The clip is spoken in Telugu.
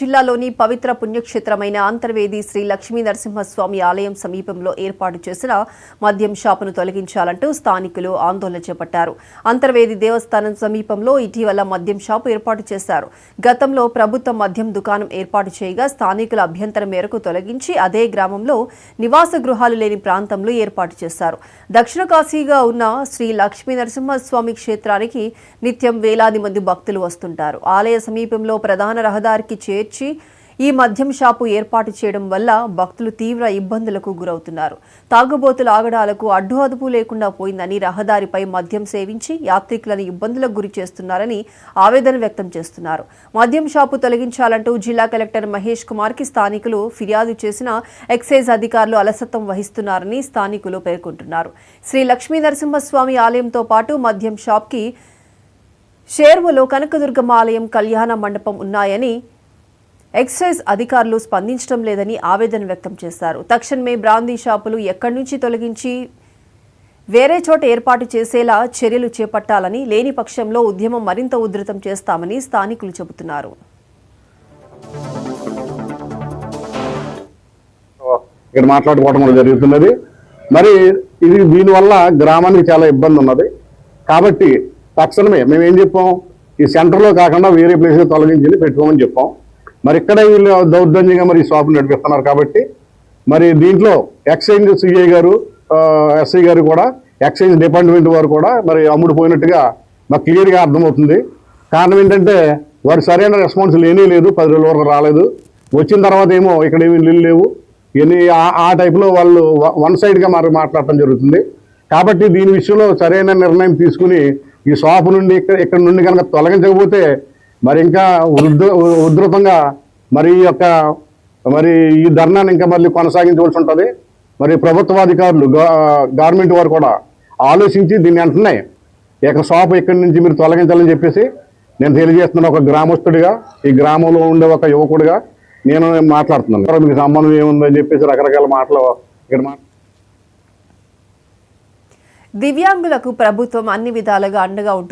జిల్లాలోని పవిత్ర పుణ్యక్షేత్రమైన అంతర్వేది శ్రీ లక్ష్మీ నరసింహస్వామి ఆలయం సమీపంలో ఏర్పాటు చేసిన మద్యం షాపును తొలగించాలంటూ స్థానికులు ఆందోళన చేపట్టారు. అంతర్వేది దేవస్థానం సమీపంలో ఇటీవల మద్యం షాపు ఏర్పాటు చేశారు. గతంలో ప్రభుత్వం మద్యం దుకాణం ఏర్పాటు చేయగా స్థానికుల అభ్యంతరం మేరకు తొలగించి అదే గ్రామంలో నివాస గృహాలు లేని ప్రాంతంలో ఏర్పాటు చేశారు. దక్షిణ కాశీగా ఉన్న శ్రీ లక్ష్మీ నరసింహస్వామి క్షేత్రానికి నిత్యం వేలాది మంది భక్తులు వస్తుంటారు. ఆలయ సమీపంలో ప్రధాన రహదారికి ఈ మద్యం షాపు ఏర్పాటు చేయడం వల్ల భక్తులు తీవ్ర ఇబ్బందులకు గురవుతున్నారు. తాగుబోతుల ఆగడాలకు అడ్డు అదుపు లేకుండా పోయిందని, రహదారిపై మద్యం సేవించి యాత్రికులను ఇబ్బందులకు గురి చేస్తున్నారని ఆవేదన వ్యక్తం చేస్తున్నారు. మద్యం షాపు తొలగించాలంటూ జిల్లా కలెక్టర్ మహేష్ కుమార్ కి స్థానికులు ఫిర్యాదు చేసిన ఎక్సైజ్ అధికారులు అలసత్వం వహిస్తున్నారని స్థానికులు పేర్కొంటున్నారు. శ్రీ లక్ష్మీ నరసింహస్వామి ఆలయంతో పాటు మద్యం షాప్కి షేర్వలో కనకదుర్గమ్మ ఆలయం, కళ్యాణ మండపం ఉన్నాయని ఎక్సైజ్ అధికారులు స్పందించడం లేదని ఆవేదన వ్యక్తం చేశారు. తక్షణమే బ్రాందీ షాపులు ఎక్కడి నుంచి తొలగించి వేరే చోట ఏర్పాటు చేసేలా చర్యలు చేపట్టాలని, లేని పక్షంలో ఉద్యమం మరింత ఉధృతం చేస్తామని స్థానికులు చెబుతున్నారు. ఇక్కడ మాట్లాడుకోవడం జరుగుతున్నది. మరి ఇది దీనివల్ల గ్రామానికి చాలా ఇబ్బంది ఉన్నది. కాబట్టి తక్షణమే మేము ఏం చెప్పాం, ఈ సెంటర్లో కాకుండా వేరే ప్లేస్లో తొలగించి పెట్టుకోమని చెప్పాం. మరి ఇక్కడ వీళ్ళు దౌర్జన్యంగా మరి షాపులు నడిపిస్తున్నారు. కాబట్టి మరి దీంట్లో ఎక్సైజ్ సిఐ గారు, ఎస్ఐ గారు కూడా, ఎక్సైజ్ డిపార్ట్మెంట్ వారు కూడా మరి అమ్ముడుపోయినట్టుగా మాకు క్లియర్గా అర్థమవుతుంది. కారణం ఏంటంటే వారు సరైన రెస్పాన్స్ లేనే లేదు, 10 రోజుల వరకు రాలేదు. వచ్చిన తర్వాత ఏమో ఇక్కడ ఏమి నీళ్ళు లేవు, ఇవన్నీ ఆ టైప్లో వాళ్ళు వన్ సైడ్గా మరి మాట్లాడటం జరుగుతుంది. కాబట్టి దీని విషయంలో సరైన నిర్ణయం తీసుకుని ఈ షాపు నుండి ఇక్కడ నుండి కనుక తొలగించకపోతే మరి ఇంకా ఉధృతంగా మరి ఈ ధర్నాన్ని ఇంకా మళ్ళీ కొనసాగించవలసి ఉంటుంది. మరి ప్రభుత్వాధికారులు, గవర్నమెంట్ వారు కూడా ఆలోచించి దీన్ని వెంటనే షాపు ఇక్కడి నుంచి మీరు తొలగించాలని చెప్పేసి నేను తెలియజేస్తున్నాను. ఒక గ్రామస్తుడిగా, ఈ గ్రామంలో ఉండే ఒక యువకుడిగా నేను మాట్లాడుతున్నాను. మీకు సంబంధం ఏముందని చెప్పేసి రకరకాల మాటలు ఇక్కడ దివ్యాంగులకు ప్రభుత్వం అన్ని విధాలుగా అండగా ఉంటుంది.